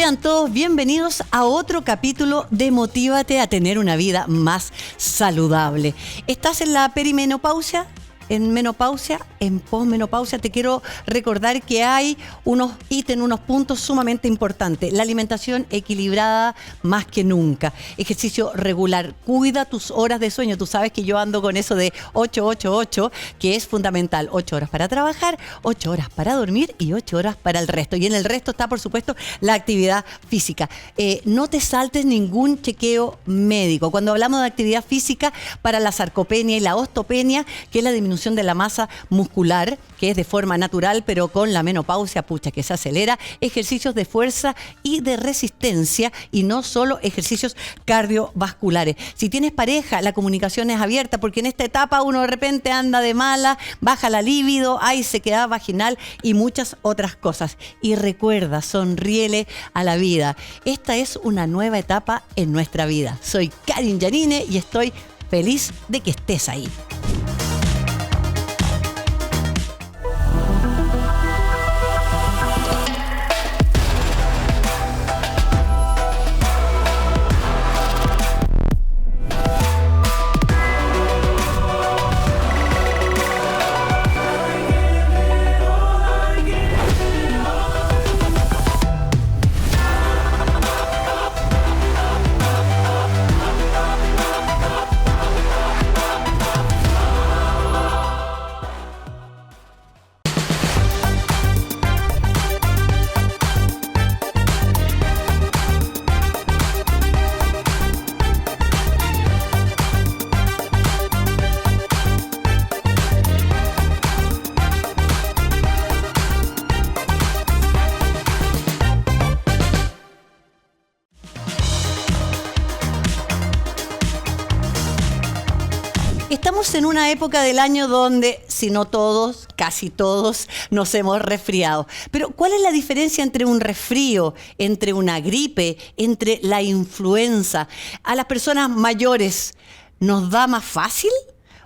Sean todos bienvenidos a otro capítulo de Motívate a tener una vida más saludable. ¿Estás en la perimenopausia? ¿En menopausia? ¿En posmenopausia? Te quiero recordar que hay unos ítems, unos puntos sumamente importantes. La alimentación equilibrada más que nunca. Ejercicio regular. Cuida tus horas de sueño. Tú sabes que yo ando con eso de 8-8-8, que es fundamental. 8 horas para trabajar, 8 horas para dormir y 8 horas para el resto. Y en el resto está, por supuesto, la actividad física. No te saltes ningún chequeo médico. Cuando hablamos de actividad física para la sarcopenia y la osteopenia, que es la disminución de la masa muscular, que es de forma natural, pero con la menopausia, pucha, que se acelera, ejercicios de fuerza y de resistencia y no solo ejercicios cardiovasculares. Si tienes pareja, la comunicación es abierta, porque en esta etapa uno de repente anda de mala, baja la libido, hay sequedad vaginal y muchas otras cosas. Y recuerda, sonríele a la vida. Esta es una nueva etapa en nuestra vida. Soy Karin Yanine y estoy feliz de que estés ahí. Estamos en una época del año donde, si no todos, casi todos, nos hemos resfriado. Pero, ¿cuál es la diferencia entre un resfrío, entre una gripe, entre la influenza? ¿A las personas mayores nos da más fácil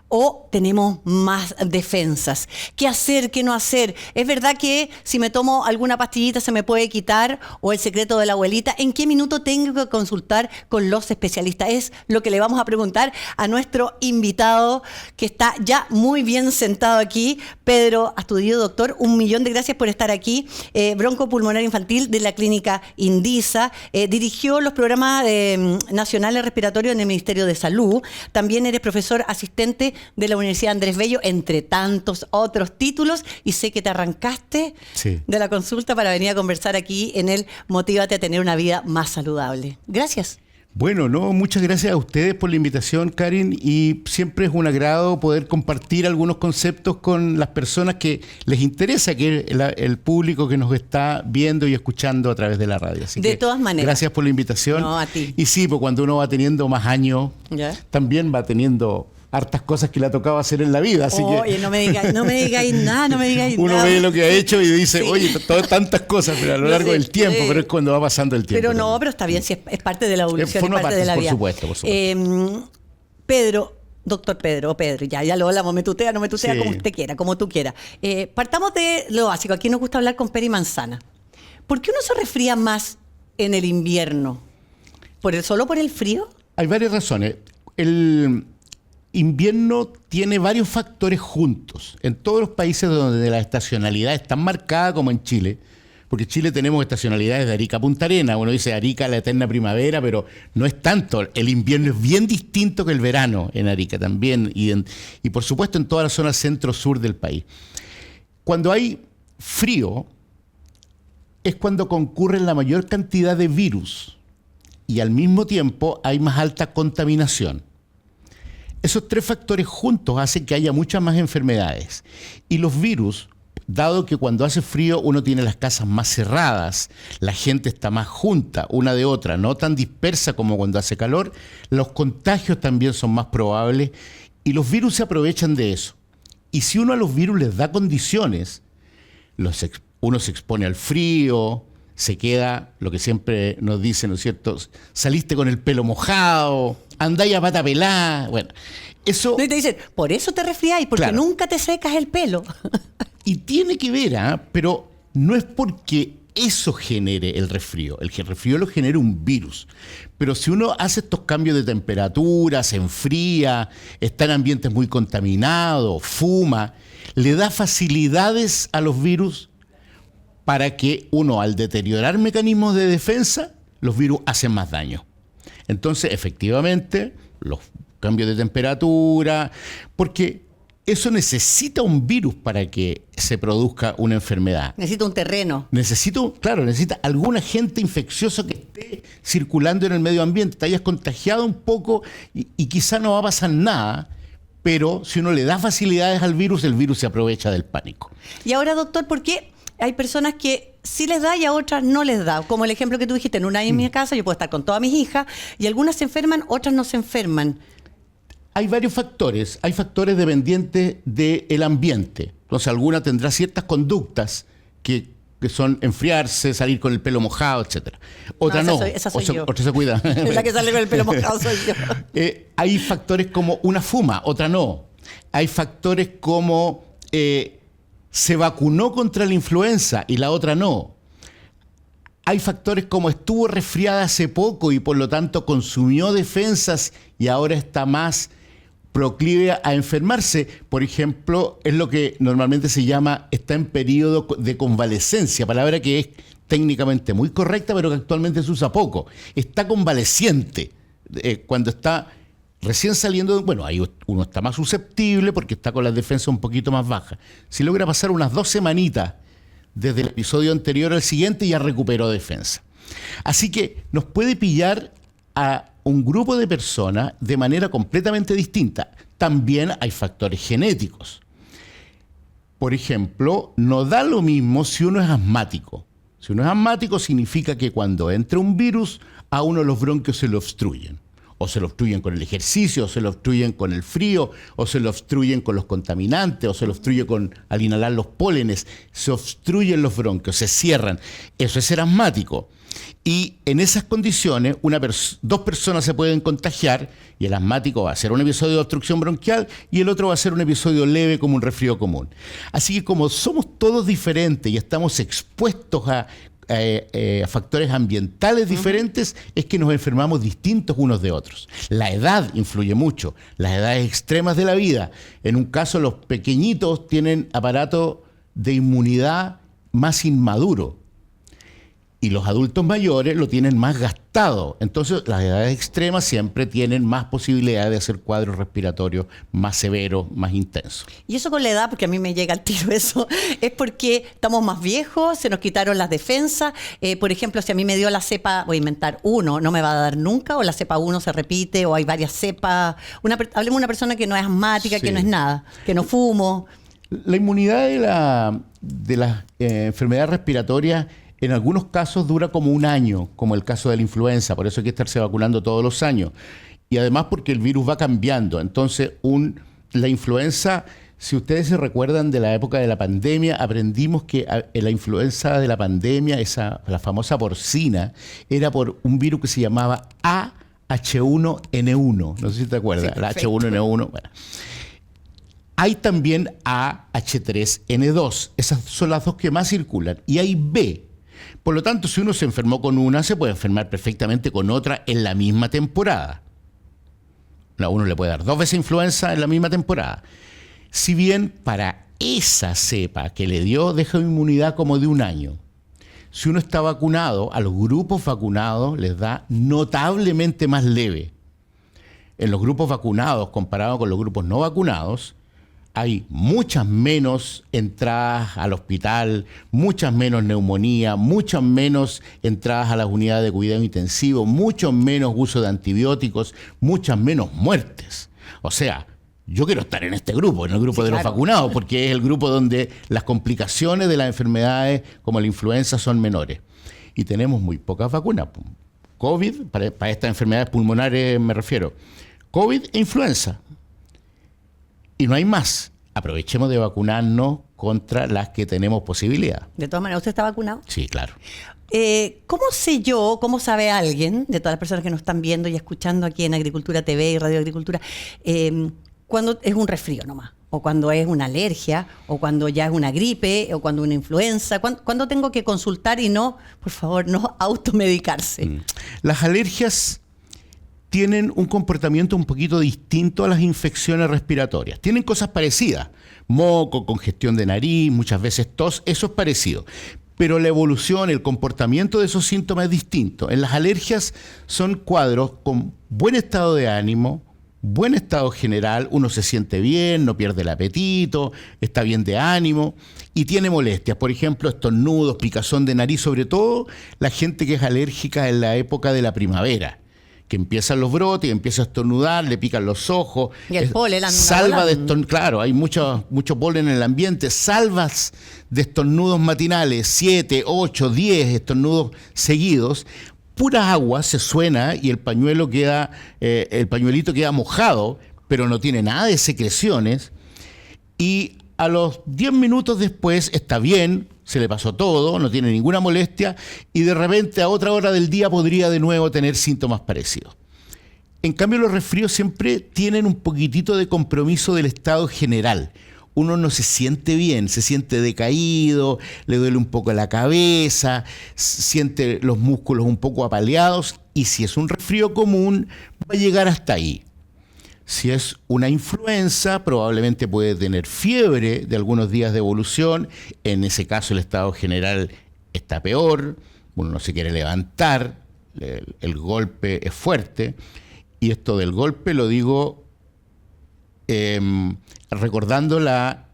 o tenemos más defensas? ¿Qué hacer, qué no hacer? ¿Es verdad que si me tomo alguna pastillita se me puede quitar? ¿O el secreto de la abuelita? ¿En qué minuto tengo que consultar con los especialistas? Es lo que le vamos a preguntar a nuestro invitado, que está ya muy bien sentado aquí. Pedro Astudillo, doctor, 1.000.000 de gracias por estar aquí. Broncopulmonar infantil de la clínica Indisa. Dirigió los programas nacionales respiratorios en el Ministerio de Salud. También eres profesor asistente de la Universidad Andrés Bello, entre tantos otros títulos, y sé que te arrancaste de la consulta para venir a conversar aquí en el Motívate a tener una vida más saludable. Gracias. Bueno, muchas gracias a ustedes por la invitación, Karin, y siempre es un agrado poder compartir algunos conceptos con las personas que les interesa, que es el público que nos está viendo y escuchando a través de la radio. Así de todas maneras. Gracias por la invitación. No, a ti. Y sí, pues cuando uno va teniendo más años, ¿ya? También va teniendo hartas cosas que le ha tocado hacer en la vida. Así oye, no me digáis nada, no me digáis uno nada. Uno ve lo que ha hecho y dice, oye, tantas cosas, pero a lo largo del tiempo, pero es cuando va pasando el tiempo. Pero no, pero está bien, si es parte de la evolución, es parte de la vida. Por supuesto. Pedro, doctor Pedro, o Pedro, ya lo hablamos, me tutea, no me tutea, sí, como usted quiera, como tú quieras. Partamos de lo básico, aquí nos gusta hablar con pera y manzana. ¿Por qué uno se resfría más en el invierno? ¿Solo por el frío? Hay varias razones. El invierno tiene varios factores juntos. En todos los países donde la estacionalidad es tan marcada como en Chile, porque en Chile tenemos estacionalidades de Arica a Punta Arenas. Uno dice Arica, la eterna primavera, pero no es tanto. El invierno es bien distinto que el verano en Arica también, y por supuesto en toda la zona centro-sur del país. Cuando hay frío, es cuando concurren la mayor cantidad de virus, y al mismo tiempo hay más alta contaminación. Esos tres factores juntos hacen que haya muchas más enfermedades. Y los virus, dado que cuando hace frío uno tiene las casas más cerradas, la gente está más junta una de otra, no tan dispersa como cuando hace calor, los contagios también son más probables y los virus se aprovechan de eso. Y si uno a los virus les da condiciones, uno se expone al frío, se queda, lo que siempre nos dicen, ¿no es cierto? Saliste con el pelo mojado, andáis a pata pelada. Bueno, eso... No, y te dicen, por eso te resfriáis, porque nunca te secas el pelo. Y tiene que ver, pero no es porque eso genere el resfrío. El resfrío lo genera un virus. Pero si uno hace estos cambios de temperatura, se enfría, está en ambientes muy contaminados, fuma, le da facilidades a los virus para que uno, al deteriorar mecanismos de defensa, los virus hacen más daño. Entonces, efectivamente, los cambios de temperatura, porque eso necesita un virus para que se produzca una enfermedad. Necesita un terreno. Necesita algún agente infeccioso que esté circulando en el medio ambiente. Te hayas contagiado un poco y quizá no va a pasar nada, pero si uno le da facilidades al virus, el virus se aprovecha del pánico. Y ahora, doctor, ¿por qué hay personas que sí les da y a otras no les da? Como el ejemplo que tú dijiste, en un año en mi casa yo puedo estar con todas mis hijas y algunas se enferman, otras no se enferman. Hay varios factores. Hay factores dependientes del ambiente. Entonces, alguna tendrá ciertas conductas que son enfriarse, salir con el pelo mojado, etc. Otra no. Esa soy yo. Otra se cuida. La que sale con el pelo mojado soy yo. Hay factores como una fuma, otra no. Hay factores como se vacunó contra la influenza y la otra no. Hay factores como estuvo resfriada hace poco y por lo tanto consumió defensas y ahora está más proclive a enfermarse. Por ejemplo, es lo que normalmente se llama, está en periodo de convalescencia, palabra que es técnicamente muy correcta, pero que actualmente se usa poco. Está convaleciente. Cuando está recién saliendo, bueno, ahí uno está más susceptible porque está con las defensas un poquito más bajas. Si logra pasar unas 2 semanitas desde el episodio anterior al siguiente, ya recuperó defensa. Así que nos puede pillar a un grupo de personas de manera completamente distinta. También hay factores genéticos. Por ejemplo, no da lo mismo si uno es asmático. Si uno es asmático significa que cuando entra un virus, a uno los bronquios se lo obstruyen. O se lo obstruyen con el ejercicio, o se lo obstruyen con el frío, o se lo obstruyen con los contaminantes, o se lo obstruye al inhalar los pólenes. Se obstruyen los bronquios, se cierran. Eso es ser asmático. Y en esas condiciones, dos personas se pueden contagiar y el asmático va a hacer un episodio de obstrucción bronquial y el otro va a ser un episodio leve como un resfrío común. Así que como somos todos diferentes y estamos expuestos a factores ambientales diferentes, es que nos enfermamos distintos unos de otros. La edad influye mucho, las edades extremas de la vida. En un caso, los pequeñitos tienen aparato de inmunidad más inmaduro y los adultos mayores lo tienen más gastado. Entonces, las edades extremas siempre tienen más posibilidad de hacer cuadros respiratorios más severos, más intensos. Y eso con la edad, porque a mí me llega al tiro eso, es porque estamos más viejos, se nos quitaron las defensas. Por ejemplo, si a mí me dio la cepa, voy a inventar 1, no me va a dar nunca, o la cepa 1 se repite, o hay varias cepas. Hablemos de una persona que no es asmática, sí, que no es nada, que no fumo. La inmunidad de las enfermedades respiratorias en algunos casos dura como un año, como el caso de la influenza, por eso hay que estarse vacunando todos los años. Y además porque el virus va cambiando. Entonces, la influenza, si ustedes se recuerdan de la época de la pandemia, aprendimos que la influenza de la pandemia, la famosa porcina, era por un virus que se llamaba AH1N1. No sé si te acuerdas, sí, la H1N1. Bueno. Hay también AH3N2. Esas son las dos que más circulan. Y hay B. Por lo tanto, si uno se enfermó con una, se puede enfermar perfectamente con otra en la misma temporada. A uno le puede dar 2 veces influenza en la misma temporada. Si bien para esa cepa que le dio, deja inmunidad como de un año. Si uno está vacunado, a los grupos vacunados les da notablemente más leve. En los grupos vacunados, comparado con los grupos no vacunados, hay muchas menos entradas al hospital, muchas menos neumonía, muchas menos entradas a las unidades de cuidado intensivo, mucho menos uso de antibióticos, muchas menos muertes. O sea, yo quiero estar en este grupo, en el grupo de los vacunados, porque es el grupo donde las complicaciones de las enfermedades como la influenza son menores. Y tenemos muy pocas vacunas. COVID, para estas enfermedades pulmonares me refiero, COVID e influenza. Y no hay más. Aprovechemos de vacunarnos contra las que tenemos posibilidad. De todas maneras, ¿usted está vacunado? Sí, claro. ¿Cómo sé yo, cómo sabe alguien, de todas las personas que nos están viendo y escuchando aquí en Agricultura TV y Radio Agricultura, cuando es un resfrío nomás? o cuando es una alergia, o cuando ya es una gripe, o cuando una influenza? ¿Cuándo tengo que consultar y no, por favor, no automedicarse? Las alergias tienen un comportamiento un poquito distinto a las infecciones respiratorias. Tienen cosas parecidas, moco, congestión de nariz, muchas veces tos, eso es parecido. Pero la evolución, el comportamiento de esos síntomas es distinto. En las alergias son cuadros con buen estado de ánimo, buen estado general, uno se siente bien, no pierde el apetito, está bien de ánimo y tiene molestias. Por ejemplo, estornudos, picazón de nariz, sobre todo la gente que es alérgica en la época de la primavera, que empiezan los brotes, empieza a estornudar, le pican los ojos. Y el polen anda salva de volando. claro, hay mucho polen en el ambiente, salvas de estornudos matinales, 7, 8, 10 estornudos seguidos, pura agua se suena y el pañuelito queda mojado, pero no tiene nada de secreciones, y a los 10 minutos después está bien, se le pasó todo, no tiene ninguna molestia, y de repente a otra hora del día podría de nuevo tener síntomas parecidos. En cambio, los resfríos siempre tienen un poquitito de compromiso del estado general. Uno no se siente bien, se siente decaído, le duele un poco la cabeza, siente los músculos un poco apaleados, y si es un resfrío común, va a llegar hasta ahí. Si es una influenza, probablemente puede tener fiebre de algunos días de evolución. En ese caso, el estado general está peor, uno no se quiere levantar, el golpe es fuerte. Y esto del golpe lo digo recordando la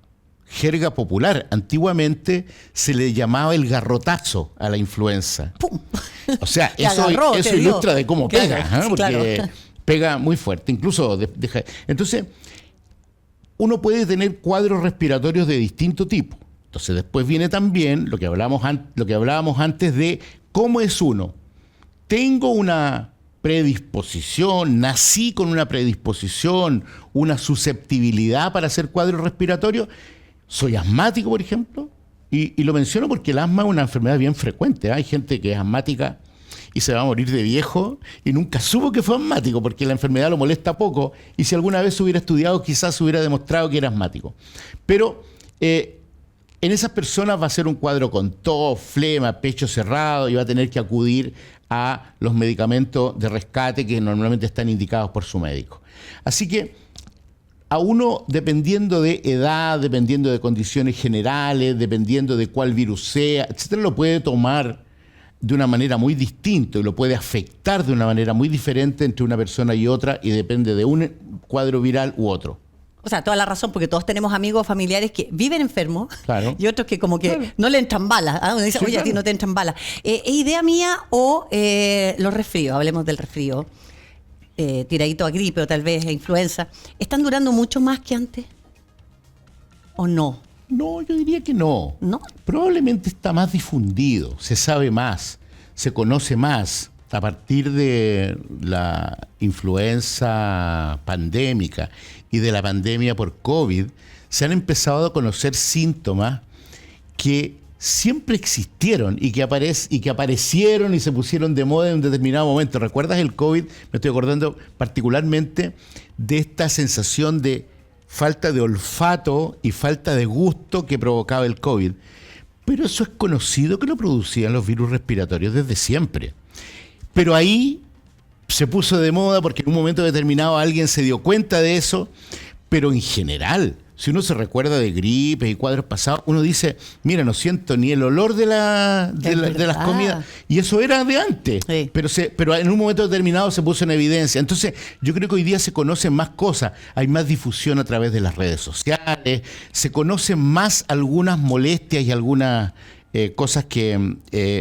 jerga popular. Antiguamente se le llamaba el garrotazo a la influenza. ¡Pum! O sea, Te eso agarró, te dio. ilustra de cómo Claro, pega, ¿eh? Porque claro. pega muy fuerte, incluso entonces uno puede tener cuadros respiratorios de distinto tipo. Entonces después viene también lo que hablábamos antes de cómo es uno. Tengo una predisposición, nací con una predisposición, una susceptibilidad para hacer cuadros respiratorios. Soy asmático, por ejemplo, y lo menciono porque el asma es una enfermedad bien frecuente, ¿eh? Hay gente que es asmática y se va a morir de viejo y nunca supo que fue asmático porque la enfermedad lo molesta poco, y si alguna vez hubiera estudiado quizás hubiera demostrado que era asmático. Pero en esas personas va a ser un cuadro con tos, flema, pecho cerrado, y va a tener que acudir a los medicamentos de rescate que normalmente están indicados por su médico. Así que a uno, dependiendo de edad, dependiendo de condiciones generales, dependiendo de cuál virus sea, etcétera, lo puede tomar de una manera muy distinta y lo puede afectar de una manera muy diferente entre una persona y otra, y depende de un cuadro viral u otro. O sea, toda la razón, porque todos tenemos amigos familiares que viven enfermos, Claro. y otros que como que Claro. no le entran balas. ¿Ah? Uno dice, Sí, oye, a ti claro. no te entran balas. ¿Es idea mía o los resfríos? Hablemos del resfrío. Tiradito a gripe o tal vez a influenza. ¿Están durando mucho más que antes? ¿O no? No, yo diría que no. ¿No? Probablemente está más difundido, se sabe más, se conoce más. A partir de la influenza pandémica y de la pandemia por COVID, se han empezado a conocer síntomas que siempre existieron y que aparecieron y se pusieron de moda en un determinado momento. ¿Recuerdas el COVID? Me estoy acordando particularmente de esta sensación de falta de olfato y falta de gusto que provocaba el COVID. Pero eso es conocido que lo producían los virus respiratorios desde siempre. Pero ahí se puso de moda porque en un momento determinado alguien se dio cuenta de eso, pero en general, si uno se recuerda de gripes y cuadros pasados, uno dice, mira, no siento ni el olor de las verdad. comidas, y eso era de antes, Sí. pero en un momento determinado se puso en evidencia. Entonces, yo creo que hoy día se conocen más cosas, hay más difusión a través de las redes sociales, se conocen más algunas molestias y algunas cosas que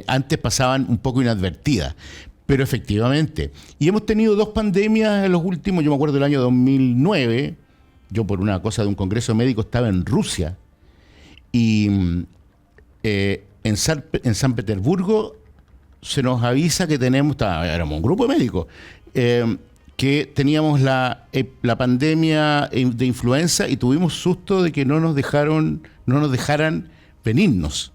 antes pasaban un poco inadvertidas. Pero efectivamente, y hemos tenido 2 pandemias en los últimos, yo me acuerdo del año 2009, yo por una cosa de un congreso médico estaba en Rusia, y en San Petersburgo se nos avisa que éramos un grupo de médicos, que teníamos la pandemia de influenza, y tuvimos susto de que no nos dejaran venirnos,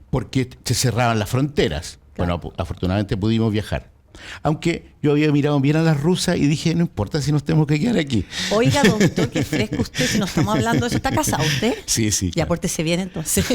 porque se cerraban las fronteras. Bueno, afortunadamente pudimos viajar. Aunque yo había mirado bien a las rusas y dije, no importa si nos tenemos que quedar aquí. Oiga, doctor, qué fresco usted, si no estamos hablando de eso. ¿Está casado usted? Sí, sí. Ya, Claro. pórtese bien entonces.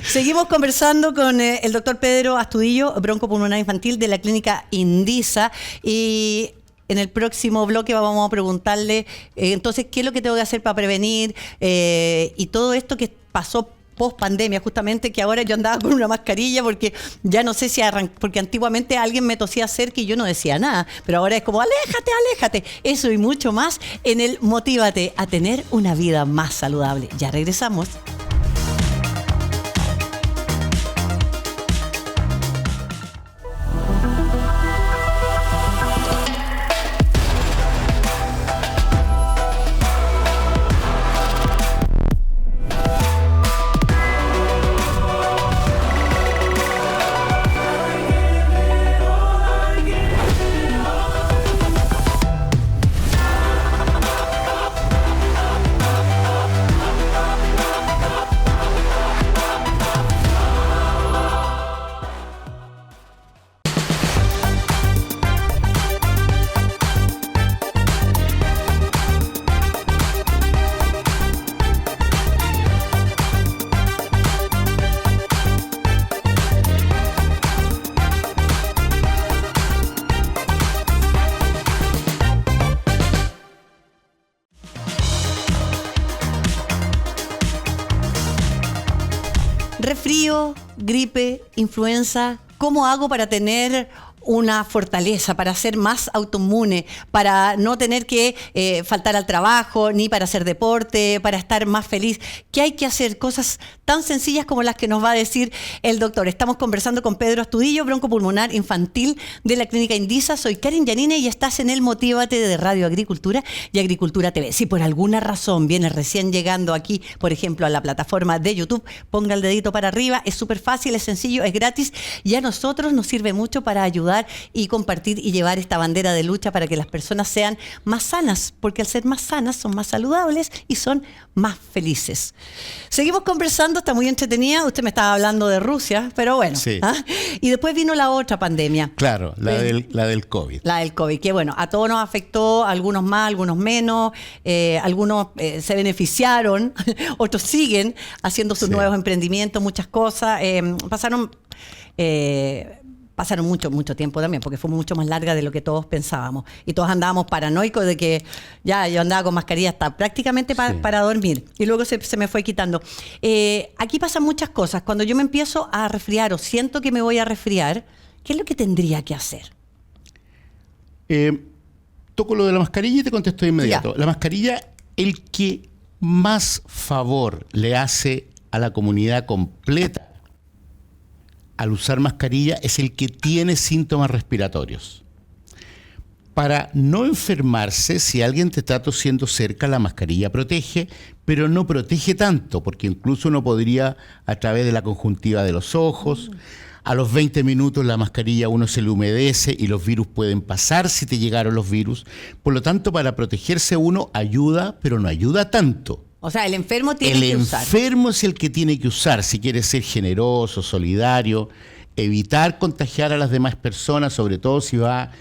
Seguimos conversando con el doctor Pedro Astudillo, broncopulmonar infantil de la clínica Indisa. Y en el próximo bloque vamos a preguntarle, entonces, ¿qué es lo que tengo que hacer para prevenir? Y todo esto que pasó post pandemia, justamente, que ahora yo andaba con una mascarilla porque ya no sé si porque antiguamente alguien me tosía cerca y yo no decía nada, pero ahora es como aléjate, aléjate. Eso y mucho más en el Motívate a tener una vida más saludable. Ya regresamos. Resfrío, gripe, influenza. ¿Cómo hago para tener una fortaleza, para ser más autoinmune, para no tener que faltar al trabajo, ni para hacer deporte, para estar más feliz? ¿Qué hay que hacer? Cosas tan sencillas como las que nos va a decir el doctor. Estamos conversando con Pedro Astudillo, broncopulmonar infantil de la clínica Indisa. Soy Karen Yanine y estás en el Motívate de Radio Agricultura y Agricultura TV. Si por alguna razón vienes recién llegando aquí, por ejemplo, a la plataforma de YouTube, ponga el dedito para arriba. Es súper fácil, es sencillo, es gratis y a nosotros nos sirve mucho para ayudar y compartir y llevar esta bandera de lucha para que las personas sean más sanas, porque al ser más sanas son más saludables y son más felices. Seguimos conversando, está muy entretenida. Usted me estaba hablando de Rusia, pero bueno. Sí. ¿Ah? Y después vino la otra pandemia. Claro, la del COVID. La del COVID, que bueno, a todos nos afectó, algunos más, algunos menos, algunos se beneficiaron, otros siguen haciendo sus nuevos emprendimientos, muchas cosas. Pasaron mucho tiempo también, porque fue mucho más larga de lo que todos pensábamos. Y todos andábamos paranoicos de que ya yo andaba con mascarilla hasta prácticamente para dormir. Y luego se me fue quitando. Aquí pasan muchas cosas. Cuando yo me empiezo a resfriar o siento que me voy a resfriar, ¿qué es lo que tendría que hacer? Toco lo de la mascarilla y te contesto de inmediato. Ya. La mascarilla, el que más favor le hace a la comunidad completa al usar mascarilla es el que tiene síntomas respiratorios. Para no enfermarse, si alguien te está tosiendo cerca, la mascarilla protege, pero no protege tanto, porque incluso uno podría, a través de la conjuntiva de los ojos, a los 20 minutos la mascarilla a uno se le humedece y los virus pueden pasar si te llegaron los virus. Por lo tanto, para protegerse uno ayuda, pero no ayuda tanto. O sea, el enfermo tiene que usar. El enfermo es el que tiene que usar, si quiere ser generoso, solidario, evitar contagiar a las demás personas, sobre todo si va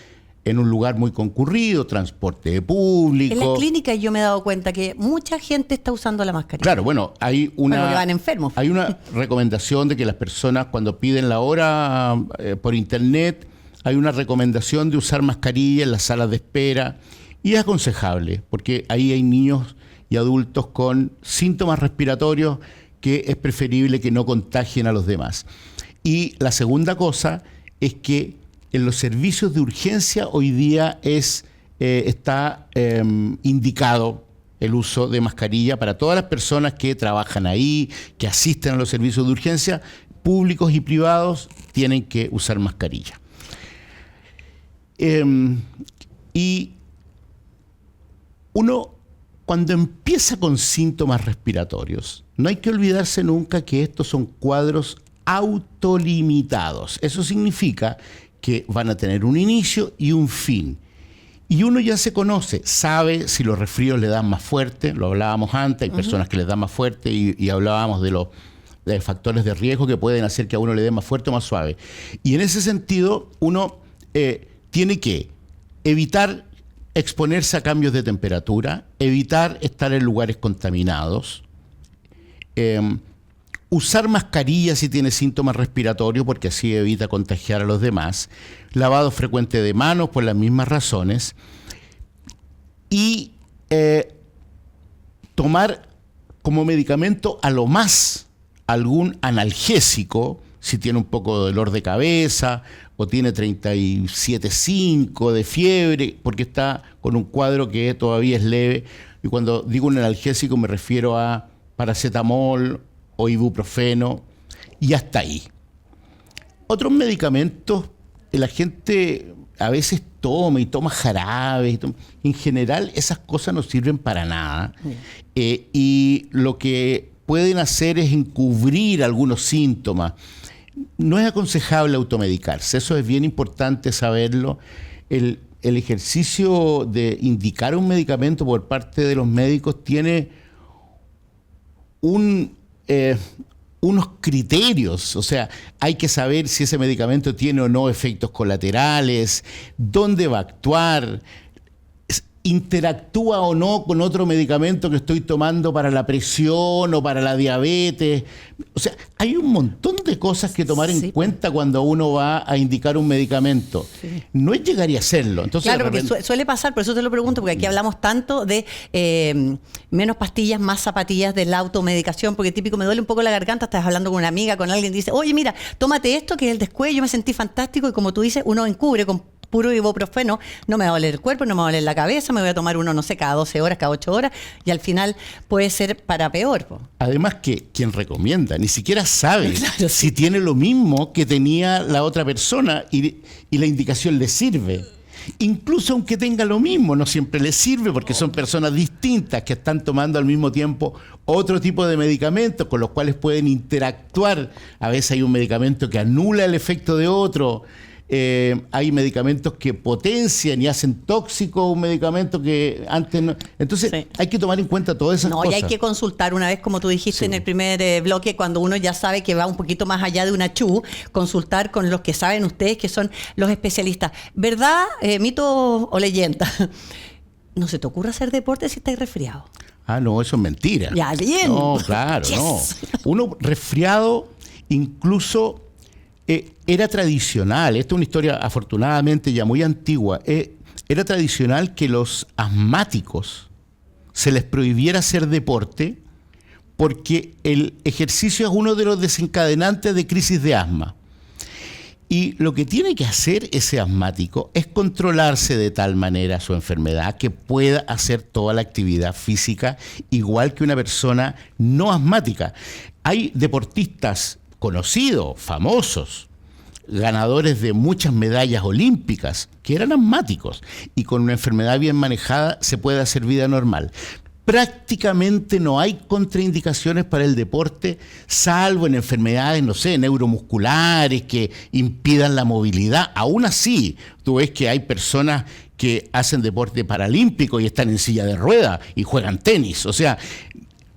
en un lugar muy concurrido, transporte público. En las clínicas yo me he dado cuenta que mucha gente está usando la mascarilla. Claro, bueno, hay una, porque van enfermos. Hay una recomendación de que las personas cuando piden la hora por internet, hay una recomendación de usar mascarilla en las salas de espera y es aconsejable, porque ahí hay niños y adultos con síntomas respiratorios que es preferible que no contagien a los demás. Y la segunda cosa es que en los servicios de urgencia hoy día está indicado el uso de mascarilla para todas las personas que trabajan ahí, que asisten a los servicios de urgencia, públicos y privados, tienen que usar mascarilla. Y uno, cuando empieza con síntomas respiratorios, no hay que olvidarse nunca que estos son cuadros autolimitados. Eso significa que van a tener un inicio y un fin. Y uno ya se conoce, sabe si los resfríos le dan más fuerte, lo hablábamos antes, hay personas que les dan más fuerte y hablábamos de los factores de riesgo que pueden hacer que a uno le dé más fuerte o más suave. Y en ese sentido, uno tiene que evitar exponerse a cambios de temperatura, evitar estar en lugares contaminados, usar mascarilla si tiene síntomas respiratorios, porque así evita contagiar a los demás, lavado frecuente de manos por las mismas razones, y tomar como medicamento a lo más algún analgésico, si tiene un poco de dolor de cabeza o tiene 37,5 de fiebre, porque está con un cuadro que todavía es leve. Y cuando digo un analgésico me refiero a paracetamol o ibuprofeno, y hasta ahí. Otros medicamentos, la gente a veces toma y toma jarabes. En general, esas cosas no sirven para nada. Y lo que pueden hacer es encubrir algunos síntomas. No es aconsejable automedicarse, eso es bien importante saberlo. El ejercicio de indicar un medicamento por parte de los médicos tiene unos criterios, o sea, hay que saber si ese medicamento tiene o no efectos colaterales, dónde va a actuar, interactúa o no con otro medicamento que estoy tomando para la presión o para la diabetes. O sea, hay un montón de cosas que tomar en cuenta cuando uno va a indicar un medicamento. Sí. No es llegar y hacerlo. Entonces, claro, porque suele pasar, por eso te lo pregunto, porque aquí hablamos tanto de menos pastillas, más zapatillas de la automedicación, porque típico, me duele un poco la garganta, estás hablando con una amiga, con alguien, dice, oye, mira, tómate esto, que es el descuello, yo me sentí fantástico, y como tú dices, uno encubre con puro ibuprofeno, no me va a doler el cuerpo, no me va a doler la cabeza, me voy a tomar uno, no sé, cada 12 horas, cada 8 horas, y al final puede ser para peor. Además que quien recomienda ni siquiera sabe si tiene lo mismo que tenía la otra persona y la indicación le sirve. Incluso aunque tenga lo mismo, no siempre le sirve, porque son personas distintas que están tomando al mismo tiempo otro tipo de medicamentos con los cuales pueden interactuar. A veces hay un medicamento que anula el efecto de otro. Hay medicamentos que potencian y hacen tóxico un medicamento que antes no. Entonces hay que tomar en cuenta todas esas cosas. No, y hay que consultar una vez, como tú dijiste en el primer bloque, cuando uno ya sabe que va un poquito más allá de una chu, consultar con los que saben ustedes, que son los especialistas. ¿Verdad, mito o leyenda? ¿No se te ocurre hacer deporte si estás resfriado? Ah, no, eso es mentira. Ya, bien. No, claro, yes. No. Uno resfriado incluso... era tradicional, esta es una historia afortunadamente ya muy antigua, era tradicional que los asmáticos se les prohibiera hacer deporte porque el ejercicio es uno de los desencadenantes de crisis de asma. Y lo que tiene que hacer ese asmático es controlarse de tal manera su enfermedad que pueda hacer toda la actividad física igual que una persona no asmática. Hay deportistas conocidos, famosos, ganadores de muchas medallas olímpicas, que eran asmáticos, y con una enfermedad bien manejada se puede hacer vida normal. Prácticamente no hay contraindicaciones para el deporte, salvo en enfermedades, no sé, neuromusculares que impidan la movilidad. Aún así, tú ves que hay personas que hacen deporte paralímpico y están en silla de ruedas y juegan tenis. O sea,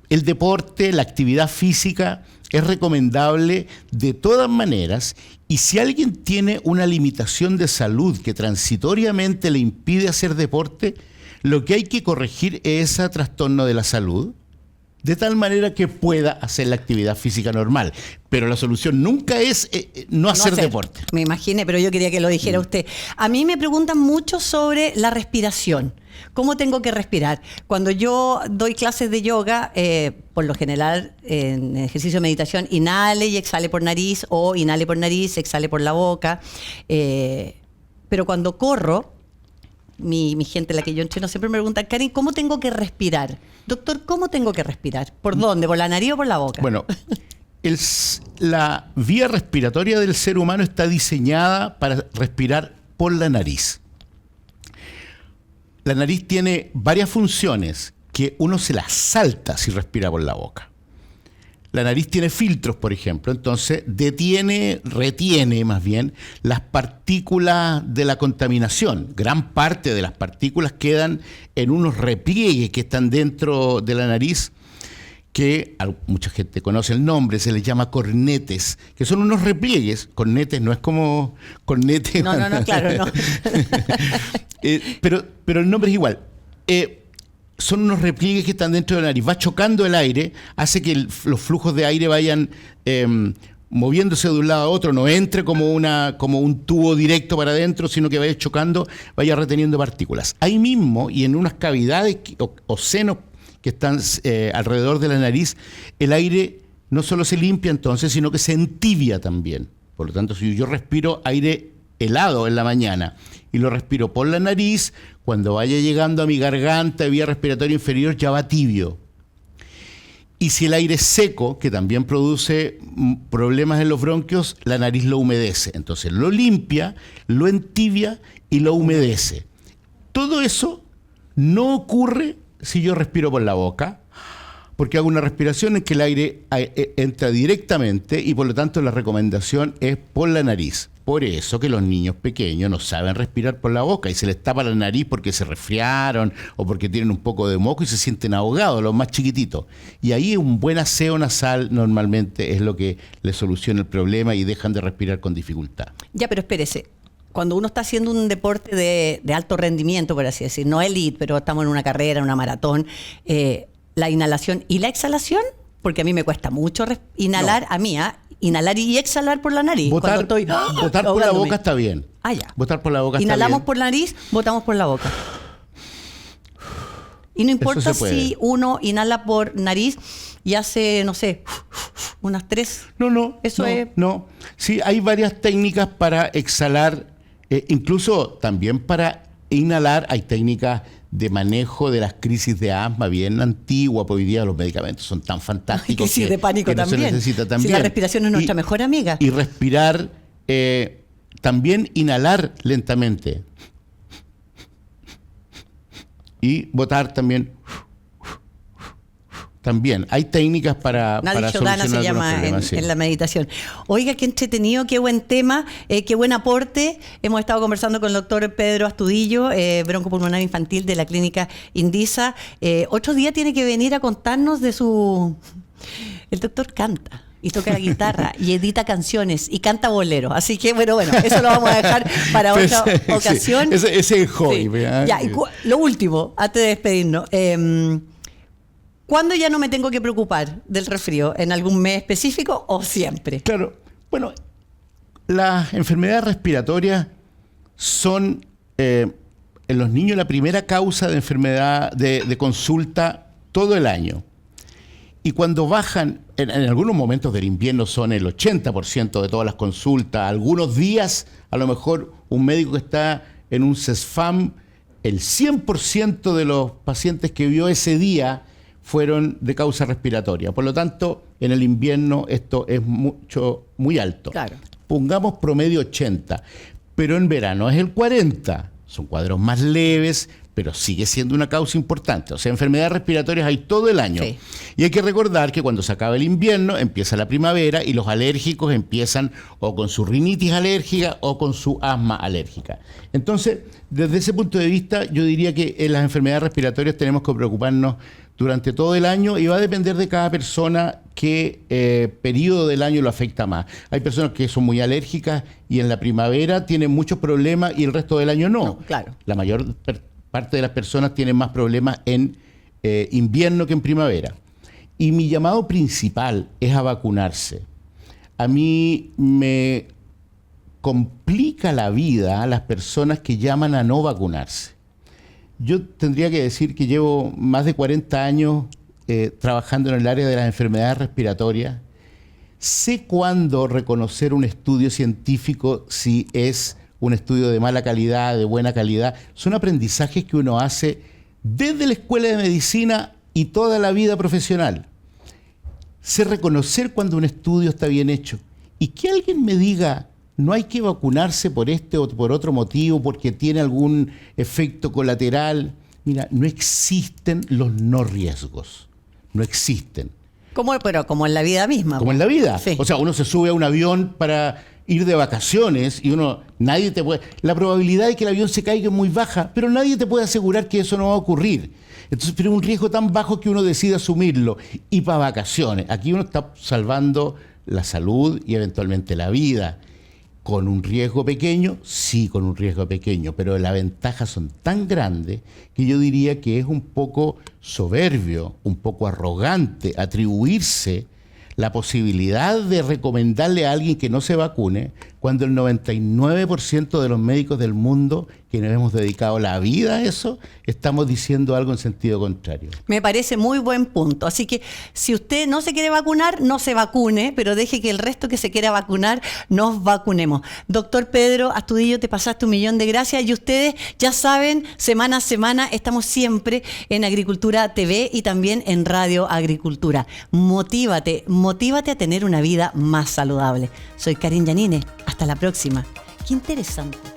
el deporte, la actividad física es recomendable de todas maneras, y si alguien tiene una limitación de salud que transitoriamente le impide hacer deporte, lo que hay que corregir es ese trastorno de la salud, de tal manera que pueda hacer la actividad física normal. Pero la solución nunca es no hacer deporte. Me imaginé, pero yo quería que lo dijera usted. A mí me preguntan mucho sobre la respiración. ¿Cómo tengo que respirar? Cuando yo doy clases de yoga, por lo general, en ejercicio de meditación, inhale y exhale por nariz, o inhale por nariz, exhale por la boca. Pero cuando corro, mi gente, la que yo entreno, siempre me pregunta, Karin, ¿cómo tengo que respirar? Doctor, ¿cómo tengo que respirar? ¿Por dónde? ¿Por la nariz o por la boca? Bueno, la vía respiratoria del ser humano está diseñada para respirar por la nariz. La nariz tiene varias funciones que uno se las salta si respira por la boca. La nariz tiene filtros, por ejemplo, entonces retiene más bien las partículas de la contaminación. Gran parte de las partículas quedan en unos repliegues que están dentro de la nariz, que mucha gente conoce el nombre, se les llama cornetes, que son unos repliegues. Cornetes no es como cornete. No, claro, no. Pero el nombre es igual. Son unos repliegues que están dentro de la nariz. Va chocando el aire, hace que los flujos de aire vayan moviéndose de un lado a otro, no entre como un tubo directo para adentro, sino que vaya chocando, vaya reteniendo partículas. Ahí mismo, y en unas cavidades o senos que están alrededor de la nariz, el aire no solo se limpia entonces, sino que se entibia también. Por lo tanto, si yo respiro aire helado en la mañana y lo respiro por la nariz, cuando vaya llegando a mi garganta, vía respiratoria inferior, ya va tibio. Y si el aire es seco, que también produce problemas en los bronquios, la nariz lo humedece. Entonces lo limpia, lo entibia y lo humedece. Todo eso no ocurre si yo respiro por la boca, porque hago una respiración en que el aire entra directamente y por lo tanto la recomendación es por la nariz. Por eso que los niños pequeños no saben respirar por la boca y se les tapa la nariz porque se resfriaron o porque tienen un poco de moco y se sienten ahogados, los más chiquititos. Y ahí un buen aseo nasal normalmente es lo que les soluciona el problema y dejan de respirar con dificultad. Ya, pero espérese. Cuando uno está haciendo un deporte de alto rendimiento, por así decir, no elite, pero estamos en una carrera, en una maratón, la inhalación y la exhalación, porque a mí me cuesta mucho inhalar, inhalar y exhalar por la nariz. Botar por la boca está bien. Ah, ya. Botar por la boca Inhalamos está bien. por la nariz, botamos por la boca. Y no importa si uno inhala por nariz y hace, no sé, unas 3. No. Sí, hay varias técnicas para exhalar, incluso también para inhalar. Hay técnicas de manejo de las crisis de asma bien antiguas, porque hoy día los medicamentos son tan fantásticos. Crisis de pánico que no también. se necesita también. Si la respiración es nuestra mejor amiga. Y respirar, también inhalar lentamente. Y botar también. También hay técnicas para Shodhana se llama en la meditación. Oiga, qué entretenido, qué buen tema, qué buen aporte. Hemos estado conversando con el doctor Pedro Astudillo, broncopulmonar infantil de la clínica Indisa. Otro día tiene que venir a contarnos de su... El doctor canta y toca la guitarra y edita canciones y canta boleros. Así que, bueno, eso lo vamos a dejar para otra ocasión. Sí, ese es el hobby. Sí. Ya, y lo último, antes de despedirnos. ¿Cuándo ya no me tengo que preocupar del resfrío? ¿En algún mes específico o siempre? Claro. Bueno, las enfermedades respiratorias son en los niños la primera causa de enfermedad de consulta todo el año. Y cuando bajan, en algunos momentos del invierno son el 80% de todas las consultas. Algunos días, a lo mejor un médico que está en un CESFAM, el 100% de los pacientes que vio ese día fueron de causa respiratoria. Por lo tanto, en el invierno esto es muy alto. Claro. Pongamos promedio 80, pero en verano es el 40. Son cuadros más leves, pero sigue siendo una causa importante. O sea, enfermedades respiratorias hay todo el año. Sí. Y hay que recordar que cuando se acaba el invierno, empieza la primavera y los alérgicos empiezan o con su rinitis alérgica o con su asma alérgica. Entonces, desde ese punto de vista, yo diría que en las enfermedades respiratorias tenemos que preocuparnos durante todo el año y va a depender de cada persona qué periodo del año lo afecta más. Hay personas que son muy alérgicas y en la primavera tienen muchos problemas y el resto del año no. Claro. La mayor parte de las personas tienen más problemas en invierno que en primavera. Y mi llamado principal es a vacunarse. A mí me complica la vida a las personas que llaman a no vacunarse. Yo tendría que decir que llevo más de 40 años trabajando en el área de las enfermedades respiratorias. Sé cuándo reconocer un estudio científico si es un estudio de mala calidad, de buena calidad. Son aprendizajes que uno hace desde la escuela de medicina y toda la vida profesional. Sé reconocer cuando un estudio está bien hecho. Y que alguien me diga, no hay que vacunarse por este o por otro motivo, porque tiene algún efecto colateral. Mira, no existen los no riesgos. No existen. Pero como en la vida misma. Como en la vida. Sí. O sea, uno se sube a un avión para ir de vacaciones y uno Nadie te puede. La probabilidad de que el avión se caiga es muy baja, pero nadie te puede asegurar que eso no va a ocurrir. Entonces, pero es un riesgo tan bajo que uno decide asumirlo. Y para vacaciones, aquí uno está salvando la salud y eventualmente la vida. ¿Con un riesgo pequeño? Sí, con un riesgo pequeño, pero las ventajas son tan grandes que yo diría que es un poco soberbio, un poco arrogante atribuirse la posibilidad de recomendarle a alguien que no se vacune cuando el 99% de los médicos del mundo, quienes hemos dedicado la vida a eso, estamos diciendo algo en sentido contrario. Me parece muy buen punto. Así que si usted no se quiere vacunar, no se vacune, pero deje que el resto que se quiera vacunar nos vacunemos. Doctor Pedro Astudillo, te pasaste 1.000.000 de gracias y ustedes ya saben, semana a semana estamos siempre en Agricultura TV y también en Radio Agricultura. Motívate a tener una vida más saludable. Soy Karin Yanine. Hasta la próxima. Qué interesante.